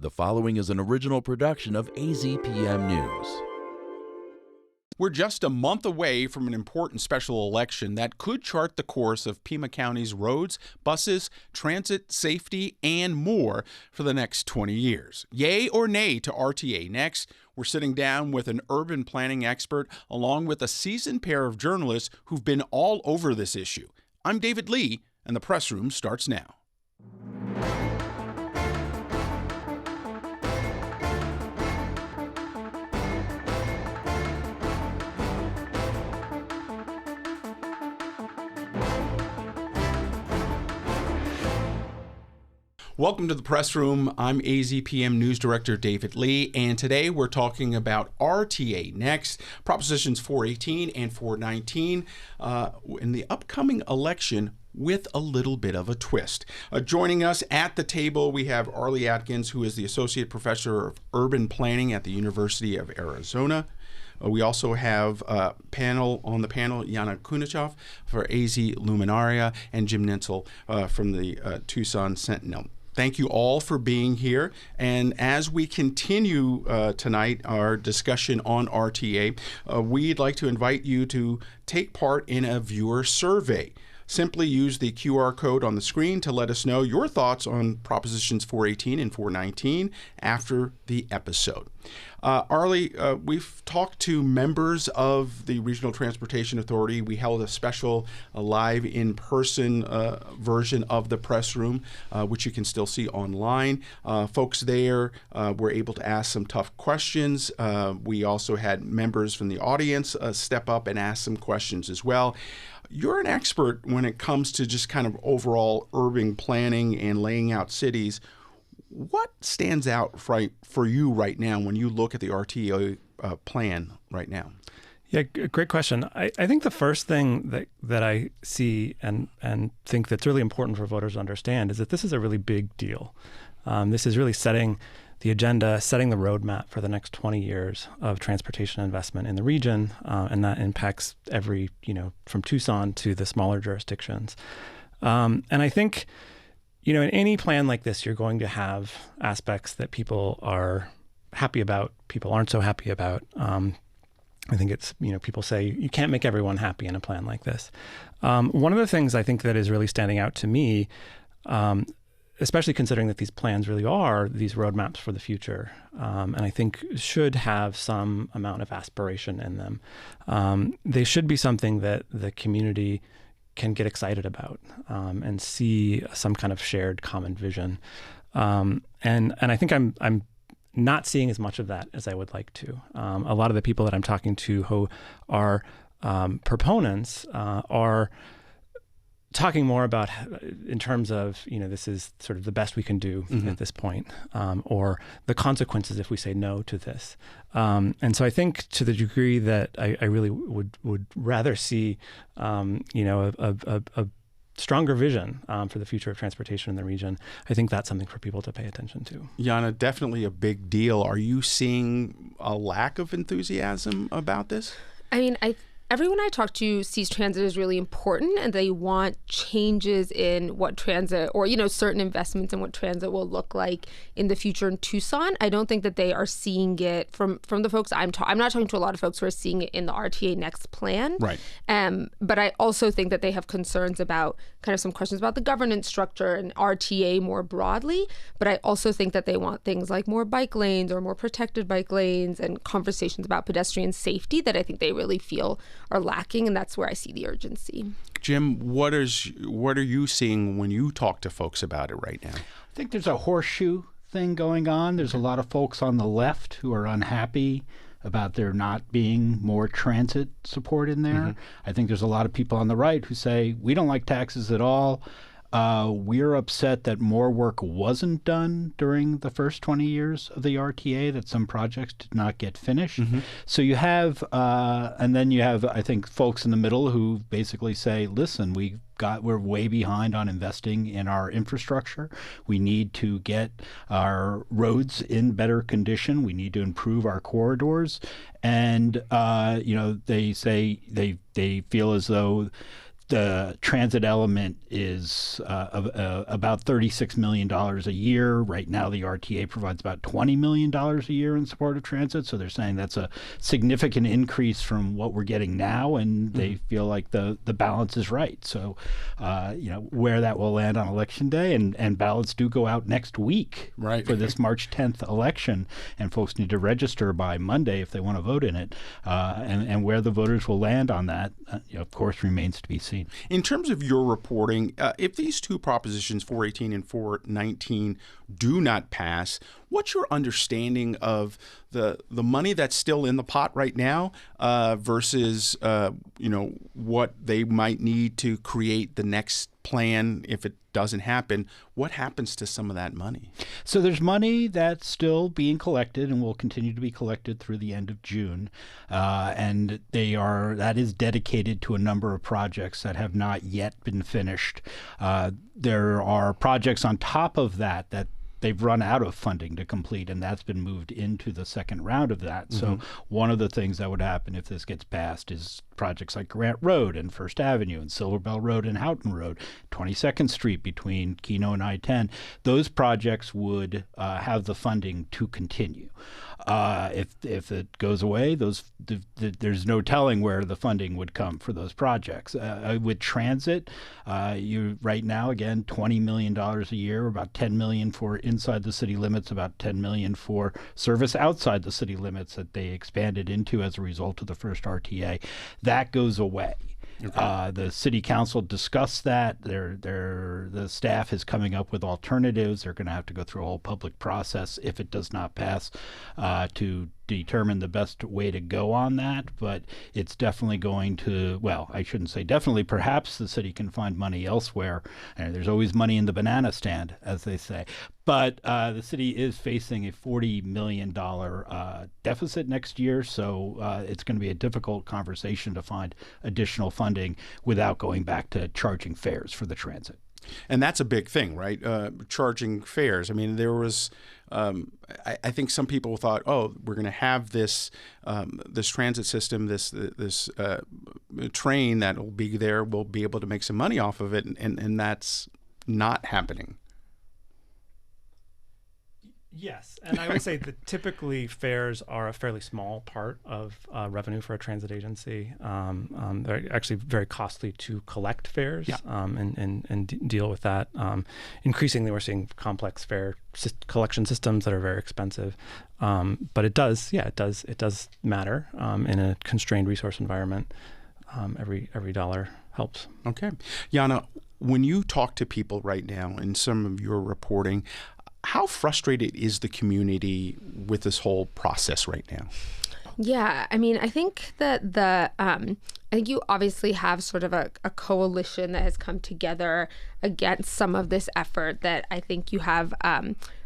The following is an original production of AZPM News. We're just a month away from an important special election that could chart the course of Pima County's roads, buses, transit, safety, and more for the next 20 years. Yay or nay to RTA Next? We're sitting down with an urban planning expert along with a seasoned pair of journalists who've been all over this issue. I'm David Lee, and the press room starts now. Welcome to the press room. I'm AZPM News Director David Lee, and today we're talking about RTA Next, Propositions 418 and 419 in the upcoming election with a little bit of a twist. Joining us at the table, we have Arlie Adkins, who is the Associate Professor of Urban Planning at the University of Arizona. We also have on the panel, Yana Kunichoff for AZ Luminaria and Jim Nintzel from the Tucson Sentinel. Thank you all for being here. And as we continue tonight our discussion on RTA, we'd like to invite you to take part in a viewer survey. Simply use the QR code on the screen to let us know your thoughts on Propositions 418 and 419 after the episode. Arlie, we've talked to members of the Regional Transportation Authority. We held a special live in-person version of the press room, which you can still see online. Folks there were able to ask some tough questions. We also had members from the audience step up and ask some questions as well. You're an expert when it comes to just kind of overall urban planning and laying out cities. What stands out for you right now when you look at the RTA plan right now? Yeah, great question. I think the first thing that I see and think that's really important for voters to understand is that this is a really big deal. This is really setting the agenda, setting the roadmap for the next 20 years of transportation investment in the region, and that impacts every, from Tucson to the smaller jurisdictions. And I think, in any plan like this, you're going to have aspects that people are happy about, people aren't so happy about. I think it's, people say you can't make everyone happy in a plan like this. One of the things I think that is really standing out to me, especially considering that these plans really are these roadmaps for the future, and I think should have some amount of aspiration in them. They should be something that the community can get excited about and see some kind of shared common vision. And I think I'm not seeing as much of that as I would like to. A lot of the people that I'm talking to who are proponents are talking more about in terms of, this is sort of the best we can do at this point, or the consequences if we say no to this. And so I think to the degree that I really would rather see, a stronger vision for the future of transportation in the region, I think that's something for people to pay attention to. Yana, definitely a big deal. Are you seeing a lack of enthusiasm about this? I mean, everyone I talk to sees transit as really important, and they want changes in what transit, or certain investments in what transit will look like in the future in Tucson. I don't think that they are seeing it from the folks I'm not talking to a lot of folks who are seeing it in the RTA Next plan. Right. But I also think that they have concerns about kind of some questions about the governance structure and RTA more broadly. But I also think that they want things like more bike lanes or more protected bike lanes and conversations about pedestrian safety that I think they really feel are lacking, and that's where I see the urgency. Jim, what are you seeing when you talk to folks about it right now? I think there's a horseshoe thing going on. There's a lot of folks on the left who are unhappy about there not being more transit support in there. I think there's a lot of people on the right who say, we don't like taxes at all. We're upset that more work wasn't done during the first 20 years of the RTA, that some projects did not get finished. So you have, and then you have, I think, folks in the middle who basically say, listen, we're way behind on investing in our infrastructure. We need to get our roads in better condition. We need to improve our corridors. And, they say they feel as though The transit element is about $36 million a year. Right now, the RTA provides about $20 million a year in support of transit. So they're saying that's a significant increase from what we're getting now, and they feel like the balance is right. So, where that will land on Election Day, and ballots do go out next week for this March 10th election, and folks need to register by Monday if they want to vote in it. And where the voters will land on that, of course, remains to be seen. In terms of your reporting, if these two propositions, 418 and 419, do not pass, what's your understanding of the money that's still in the pot right now versus what they might need to create the next plan if it doesn't happen? What happens to some of that money? So there's money that's still being collected and will continue to be collected through the end of June, and that is dedicated to a number of projects that have not yet been finished. There are projects on top of that they've run out of funding to complete, and that's been moved into the second round of that. So one of the things that would happen if this gets passed is projects like Grant Road and First Avenue and Silver Bell Road and Houghton Road, 22nd Street between Keno and I-10. Those projects would have the funding to continue. If it goes away, there's no telling where the funding would come for those projects. With transit, right now, again, $20 million a year, about $10 million for inside the city limits, about $10 million for service outside the city limits that they expanded into as a result of the first RTA. That goes away. Okay. The city council discussed that. The staff is coming up with alternatives. They're going to have to go through a whole public process if it does not pass to determine the best way to go on that. But it's definitely going to, well, I shouldn't say definitely, perhaps the city can find money elsewhere. And there's always money in the banana stand, as they say. But the city is facing a $40 million deficit next year, so it's going to be a difficult conversation to find additional funding without going back to charging fares for the transit. And that's a big thing, right? Charging fares. I mean, there was, I think some people thought, oh, we're going to have this transit system, this train that will be there, we'll be able to make some money off of it, and that's not happening. Yes, and I would say that typically fares are a fairly small part of revenue for a transit agency. They're actually very costly to collect fares and deal with that. Increasingly, we're seeing complex fare collection systems that are very expensive. But it does matter in a constrained resource environment. Every dollar helps. Okay, Yana, when you talk to people right now in some of your reporting, how frustrated is the community with this whole process right now? Yeah, I mean, I think that I think you obviously have sort of a coalition that has come together against some of this effort. That I think you have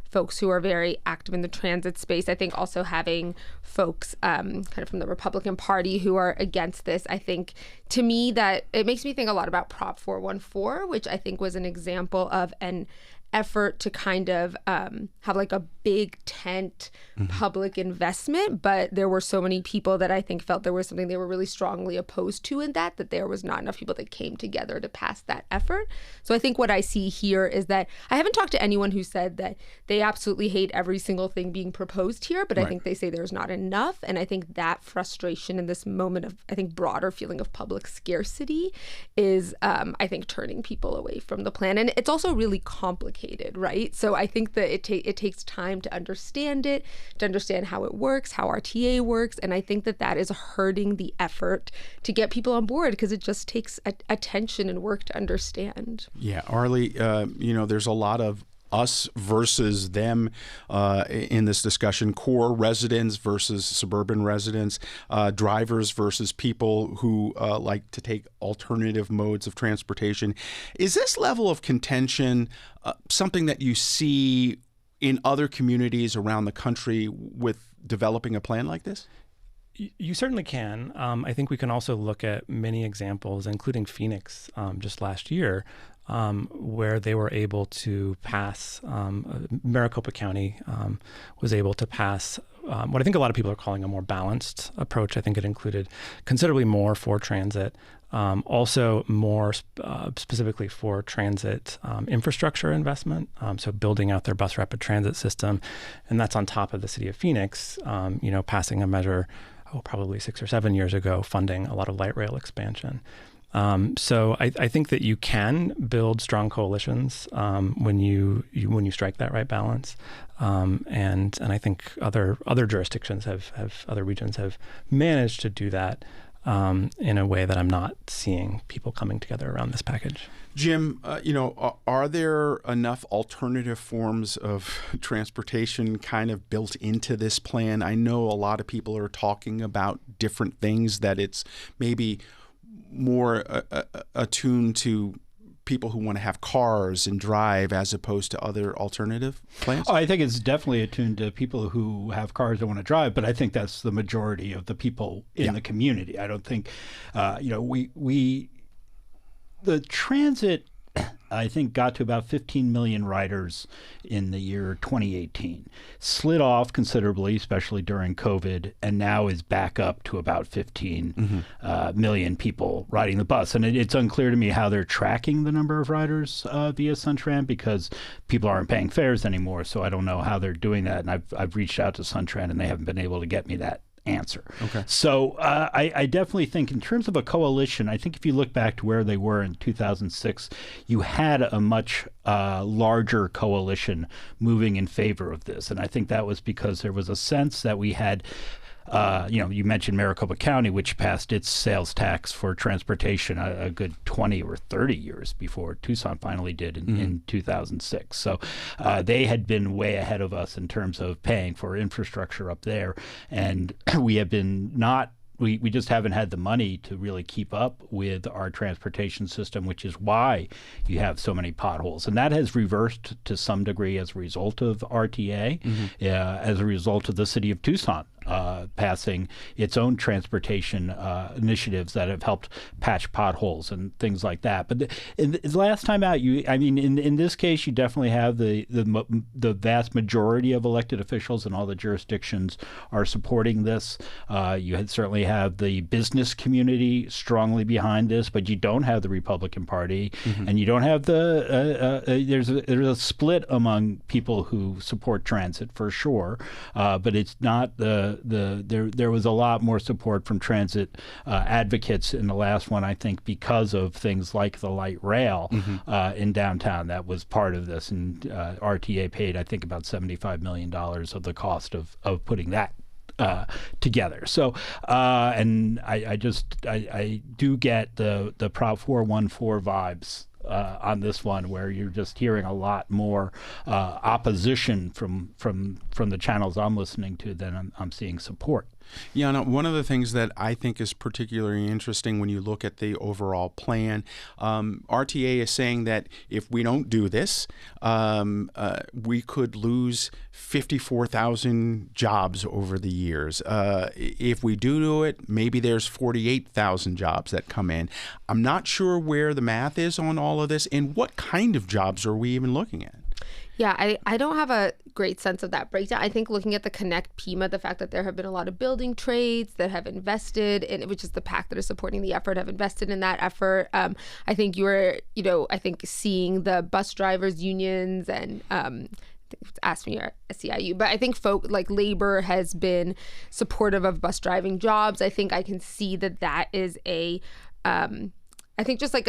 folks who are very active in the transit space. I think also having folks kind of from the Republican Party who are against this. I think, to me, that it makes me think a lot about Prop 414, which I think was an example of an effort to kind of have like a big tent public investment, but there were so many people that I think felt there was something they were really strongly opposed to in that there was not enough people that came together to pass that effort. So I think what I see here is that I haven't talked to anyone who said that they absolutely hate every single thing being proposed here, but I think they say there's not enough. And I think that frustration in this moment of, I think, broader feeling of public scarcity is, I think, turning people away from the plan. And it's also really complicated, right? So I think that it takes time to understand it, to understand how it works, how RTA works. And I think that is hurting the effort to get people on board because it just takes attention and work to understand. Yeah, Arlie, there's a lot of us versus them in this discussion, core residents versus suburban residents, drivers versus people who like to take alternative modes of transportation. Is this level of contention something that you see in other communities around the country with developing a plan like this? You certainly can. I think we can also look at many examples, including Phoenix just last year, where they were able to pass, Maricopa County was able to pass what I think a lot of people are calling a more balanced approach. I think it included considerably more for transit, Also more specifically for transit infrastructure investment, so building out their bus rapid transit system. And that's on top of the city of Phoenix, passing a measure, probably 6 or 7 years ago, funding a lot of light rail expansion. So I think that you can build strong coalitions when you strike that right balance, and I think other jurisdictions other regions have managed to do that in a way that I'm not seeing people coming together around this package. Jim, are there enough alternative forms of transportation kind of built into this plan? I know a lot of people are talking about different things, that it's maybe more attuned to people who want to have cars and drive as opposed to other alternative plans? Oh, I think it's definitely attuned to people who have cars and want to drive, but I think that's the majority of the people in the community. I don't think, the transit, I think, got to about 15 million riders in the year 2018. Slid off considerably, especially during COVID, and now is back up to about 15 million people riding the bus. And it's unclear to me how they're tracking the number of riders via SunTran, because people aren't paying fares anymore. So I don't know how they're doing that. And I've reached out to SunTran, and they haven't been able to get me that answer. Okay. So I definitely think in terms of a coalition, I think if you look back to where they were in 2006, you had a much larger coalition moving in favor of this. And I think that was because there was a sense that we had you mentioned Maricopa County, which passed its sales tax for transportation a good 20 or 30 years before Tucson finally did in 2006. So they had been way ahead of us in terms of paying for infrastructure up there. And we have been we just haven't had the money to really keep up with our transportation system, which is why you have so many potholes. And that has reversed to some degree as a result of RTA, as a result of the city of Tucson passing its own transportation initiatives that have helped patch potholes and things like that. But the last time out, in this case, you definitely have the vast majority of elected officials in all the jurisdictions are supporting this. You certainly have the business community strongly behind this, but you don't have the Republican Party, and you don't have there's a split among people who support transit for sure, but it's not there was a lot more support from transit advocates in the last one, I think, because of things like the light rail in downtown. That was part of this, and RTA paid, I think, about $75 million of the cost of putting that together. So, and I do get the Prop 414 vibes on this one, where you're just hearing a lot more opposition from the channels I'm listening to than I'm seeing support. Yana, one of the things that I think is particularly interesting when you look at the overall plan, RTA is saying that if we don't do this, we could lose 54,000 jobs over the years. If we do it, maybe there's 48,000 jobs that come in. I'm not sure where the math is on all of this, and what kind of jobs are we even looking at? Yeah, I don't have a great sense of that breakdown. I think looking at the Connect Pima, the fact that there have been a lot of building trades that have invested in, which is the PAC that is supporting the effort, have invested in that effort. I think seeing the bus drivers unions and asked me at SEIU, but I think labor has been supportive of bus driving jobs. I think I can see that is I think just like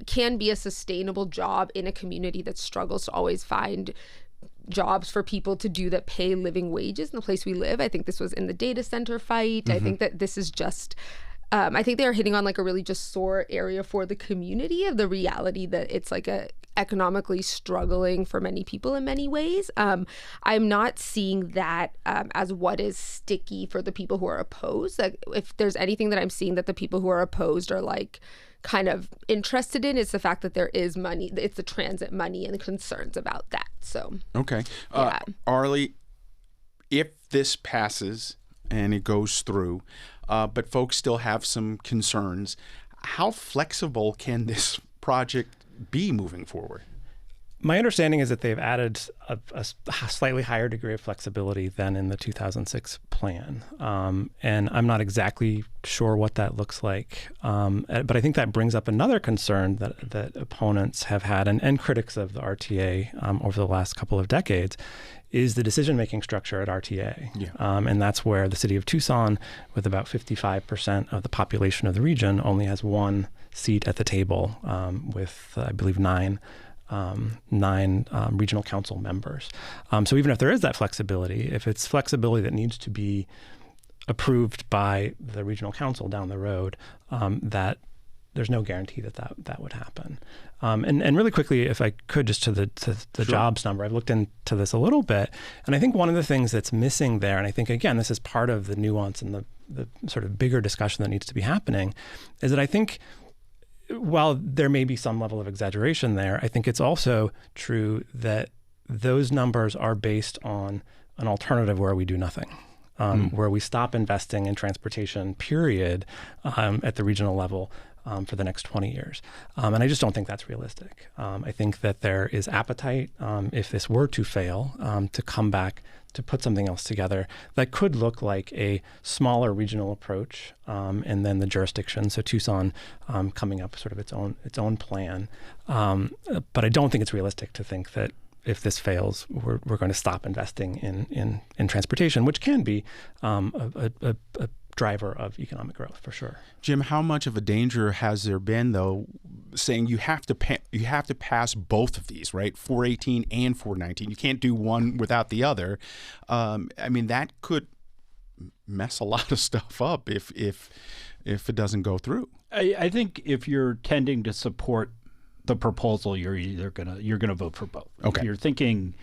can be a sustainable job in a community that struggles to always find jobs for people to do that pay living wages in the place we live. I think this was in the data center fight. I think that this is just I think they're hitting on like a really just sore area for the community of the reality that it's like a economically struggling for many people in many ways. I'm not seeing that as what is sticky for the people who are opposed. Like, if there's anything that I'm seeing that the people who are opposed are like kind of interested in, it's the fact that there is money, it's the transit money and the concerns about that. So okay, yeah. Arlie, if this passes and it goes through, but folks still have some concerns, how flexible can this project be moving forward? My understanding is that they've added a slightly higher degree of flexibility than in the 2006 plan. And I'm not exactly sure what that looks like. But I think that brings up another concern that opponents have had and critics of the RTA over the last couple of decades is the decision-making structure at RTA. Yeah. And that's where the city of Tucson, with about 55% of the population of the region, only has one seat at the table with, I believe, nine regional council members. So even if there is that flexibility, if it's flexibility that needs to be approved by the regional council down the road, that there's no guarantee that would happen. And really quickly, if I could, just to the Sure. jobs number, I've looked into this a little bit, and I think one of the things that's missing there, and I think, again, this is part of the nuance and the sort of bigger discussion that needs to be happening, is that I think while there may be some level of exaggeration there, I think it's also true that those numbers are based on an alternative where we do nothing, where we stop investing in transportation, period, at the regional level for the next 20 years. And I just don't think that's realistic. I think that there is appetite, if this were to fail, to come back to put something else together that could look like a smaller regional approach, and then the jurisdiction, so Tucson coming up sort of its own plan. But I don't think it's realistic to think that if this fails, we're going to stop investing in transportation, which can be a driver of economic growth for sure. Jim, how much of a danger has there been, though, saying you have to pass both of these, right? 418 and 419. You can't do one without the other. I mean, that could mess a lot of stuff up if it doesn't go through. I think if you're tending to support the proposal, you're gonna vote for both. Okay. If you're thinking,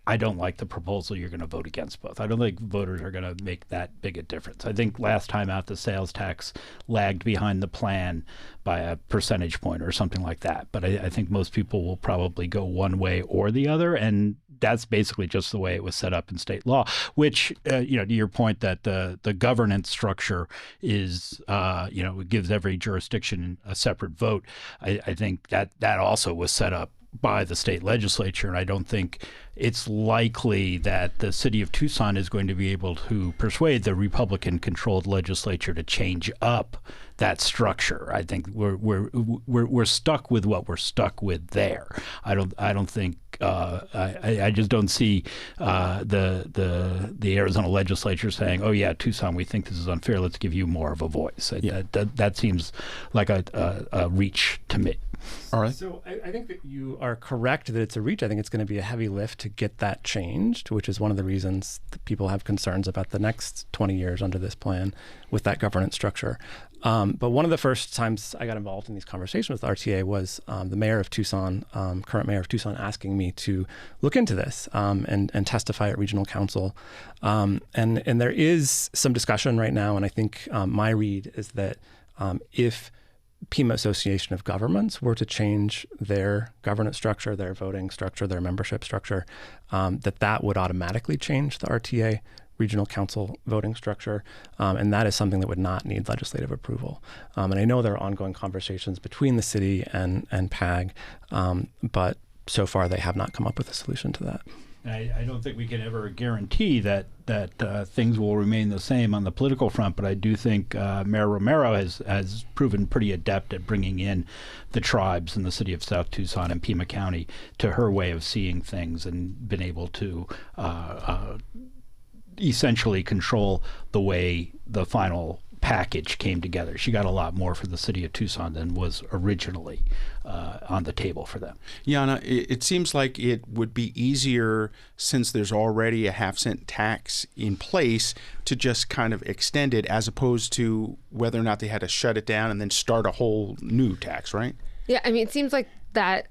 I don't like the proposal, you're going to vote against both. I don't think voters are going to make that big a difference. I think last time out, the sales tax lagged behind the plan by a percentage point or something like that. But I think most people will probably go one way or the other. And that's basically just the way it was set up in state law, which, to your point that the governance structure is, it gives every jurisdiction a separate vote. I think that also was set up by the state legislature, and I don't think it's likely that the city of Tucson is going to be able to persuade the Republican-controlled legislature to change up that structure. I think we're stuck with what we're stuck with there. I don't think I just don't see the Arizona legislature saying, "Oh yeah, Tucson, we think this is unfair. Let's give you more of a voice." That seems like a reach to me. All right. So I think that you are correct that it's a reach. I think it's going to be a heavy lift to get that changed, which is one of the reasons that people have concerns about the next 20 years under this plan with that governance structure. But one of the first times I got involved in these conversations with RTA was the mayor of Tucson, current mayor of Tucson, asking me to look into this and testify at regional council. And there is some discussion right now, and I think my read is that if Pima Association of Governments were to change their governance structure, their voting structure, their membership structure, that would automatically change the RTA regional council voting structure, and that is something that would not need legislative approval. And I know there are ongoing conversations between the city and PAG, but so far they have not come up with a solution to that. I don't think we can ever guarantee that things will remain the same on the political front, but I do think Mayor Romero has proven pretty adept at bringing in the tribes in the city of South Tucson and Pima County to her way of seeing things and been able to essentially control the way the final package came together. She got a lot more for the city of Tucson than was originally on the table for them. Yana, it seems like it would be easier, since there's already a half-cent tax in place, to just kind of extend it, as opposed to whether or not they had to shut it down and then start a whole new tax, right? Yeah, I mean, it seems like that,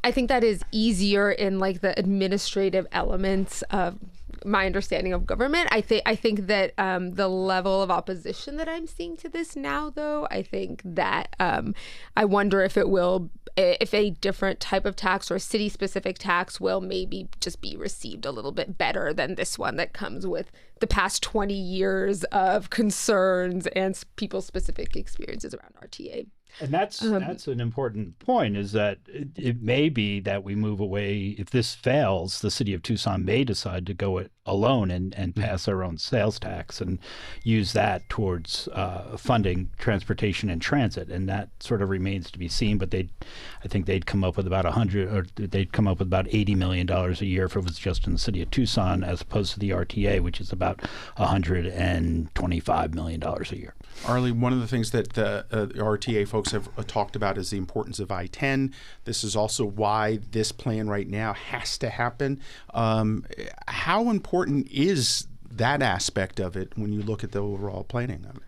I think that is easier in the administrative elements of my understanding of government. I think that the level of opposition that I'm seeing to this now, though, I think that I wonder if a different type of tax or a city-specific tax will maybe just be received a little bit better than this one that comes with the past 20 years of concerns and people's specific experiences around RTA. And that's an important point, is that it may be that we move away. If this fails, the city of Tucson may decide to go it alone and pass their own sales tax and use that towards funding transportation and transit. And that sort of remains to be seen. But I think they'd come up with about $80 million a year if it was just in the city of Tucson, as opposed to the RTA, which is about $125 million a year. Arlie, one of the things that the RTA folks have talked about is the importance of I-10. This is also why this plan right now has to happen. How important is that aspect of it when you look at the overall planning of it?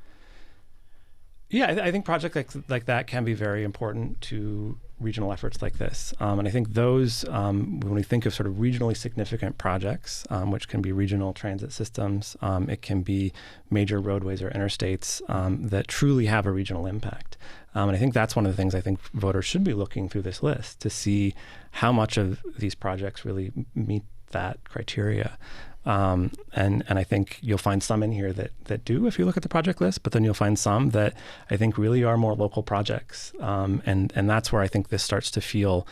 Yeah, I think projects like that can be very important to regional efforts like this. And I think those, when we think of sort of regionally significant projects, which can be regional transit systems, it can be major roadways or interstates that truly have a regional impact. And I think that's one of the things I think voters should be looking through this list to see how much of these projects really meet that criteria. And I think you'll find some in here that do if you look at the project list, but then you'll find some that I think really are more local projects. And that's where I think this starts to feel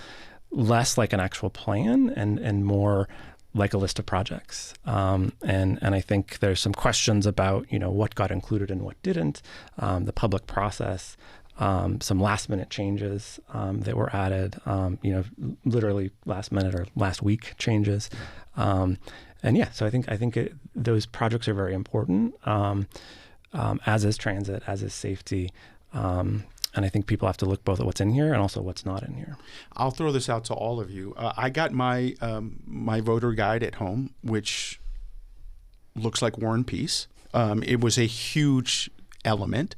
less like an actual plan and more like a list of projects. And I think there's some questions about, what got included and what didn't, the public process, some last minute changes that were added, literally last minute or last week changes. So I think those projects are very important, as is transit, as is safety. And I think people have to look both at what's in here and also what's not in here. I'll throw this out to all of you. I got my my voter guide at home, which looks like War and Peace. It was a huge element.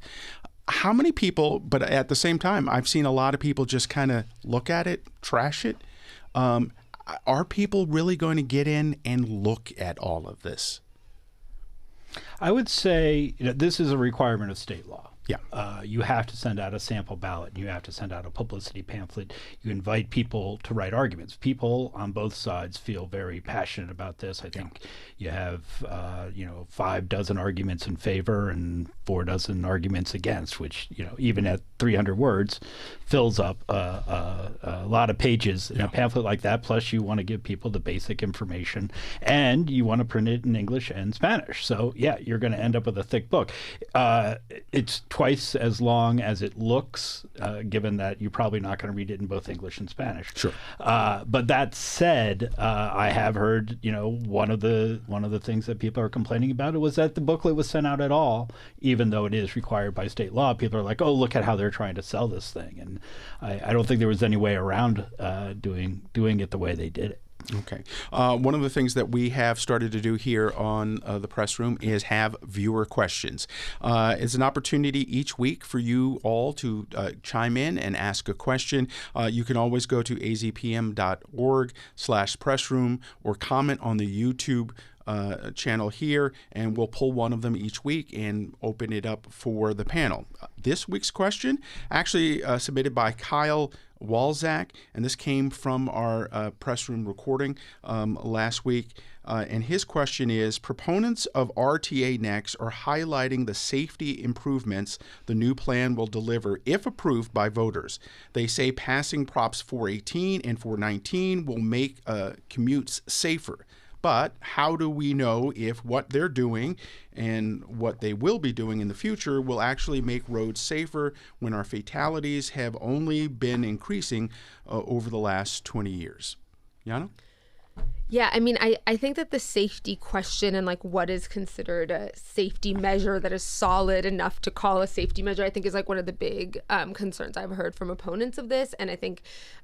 How many people, but at the same time, I've seen a lot of people just kind of look at it, trash it. Are people really going to get in and look at all of this? I would say this is a requirement of state law. Yeah. You have to send out a sample ballot. You have to send out a publicity pamphlet. You invite people to write arguments. People on both sides feel very passionate about this. I think you have, 5 dozen arguments in favor and 4 dozen arguments against, which, even at 300 words, fills up a lot of pages in a pamphlet like that. Plus, you want to give people the basic information, and you want to print it in English and Spanish. So, you're going to end up with a thick book. It's twice as long as it looks, given that you're probably not going to read it in both English and Spanish. Sure. But that said, I have heard, one of the things that people are complaining about it was that the booklet was sent out at all, even though it is required by state law. People are like, oh, look at how they're trying to sell this thing. And I don't think there was any way around doing it the way they did it. Okay. One of the things that we have started to do here on the press room is have viewer questions. It's an opportunity each week for you all to chime in and ask a question. You can always go to azpm.org/pressroom or comment on the YouTube channel here, and we'll pull one of them each week and open it up for the panel. This week's question actually submitted by Kyle Walzak, and this came from our press room recording last week. And his question is, proponents of RTA Next are highlighting the safety improvements the new plan will deliver if approved by voters. They say passing Props 418 and 419 will make commutes safer. But how do we know if what they're doing and what they will be doing in the future will actually make roads safer when our fatalities have only been increasing over the last 20 years? Yana? Yeah, I mean, I think that the safety question and like what is considered a safety measure that is solid enough to call a safety measure, I think is like one of the big concerns I've heard from opponents of this. And I think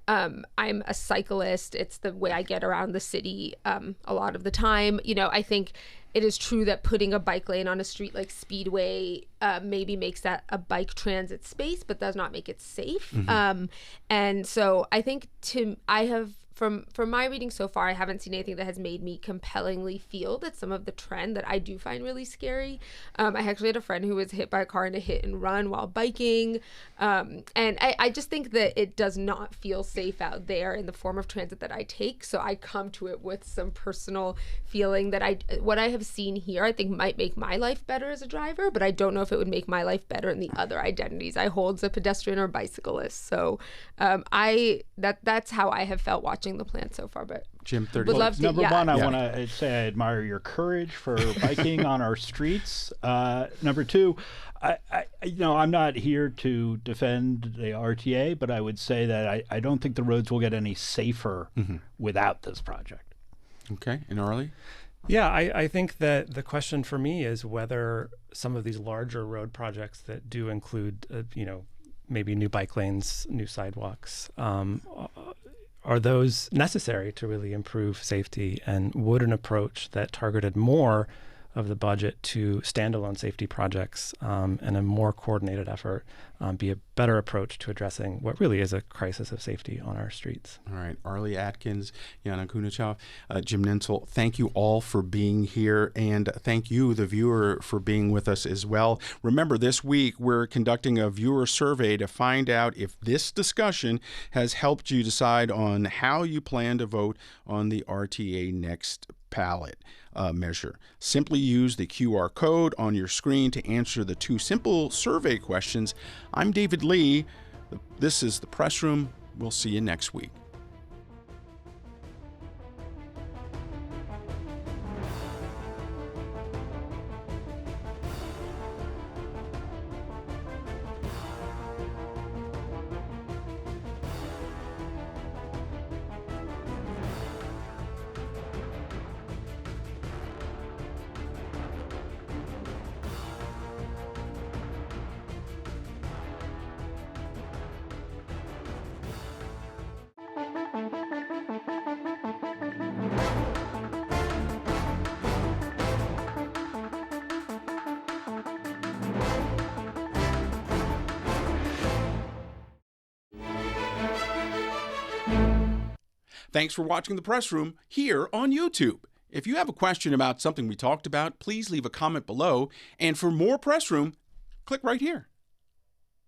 I'm a cyclist. It's the way I get around the city a lot of the time. I think it is true that putting a bike lane on a street like Speedway maybe makes that a bike transit space, but does not make it safe. Mm-hmm. And so I think I have from my reading so far, I haven't seen anything that has made me compellingly feel that some of the trend that I do find really scary. I actually had a friend who was hit by a car in a hit and run while biking. And I just think that it does not feel safe out there in the form of transit that I take. So I come to it with some personal feeling that what I have seen here, I think might make my life better as a driver, but I don't know if it would make my life better in the other identities I hold as a pedestrian or bicyclist. So that's how I have felt watching the plan so far. But Jim, 30 would love to. Number yeah. one, I want to say I admire your courage for biking on our streets. Number two, I'm not here to defend the RTA, but I would say that I don't think the roads will get any safer without this project. Okay, and Arlie? Yeah, I think that the question for me is whether some of these larger road projects that do include, maybe new bike lanes, new sidewalks, are those necessary to really improve safety? And would an approach that targeted more of the budget to standalone safety projects and a more coordinated effort be a better approach to addressing what really is a crisis of safety on our streets? All right, Arlie, Adkins, Yana Kunichoff, Jim Nintzel, thank you all for being here, and thank you, the viewer, for being with us as well. Remember, this week we're conducting a viewer survey to find out if this discussion has helped you decide on how you plan to vote on the RTA Next ballot measure. Simply use the QR code on your screen to answer the 2 simple survey questions. I'm David Lee. This is The Press Room. We'll see you next week. Thanks for watching The Press Room here on YouTube. If you have a question about something we talked about, please leave a comment below. And for more Press Room, click right here.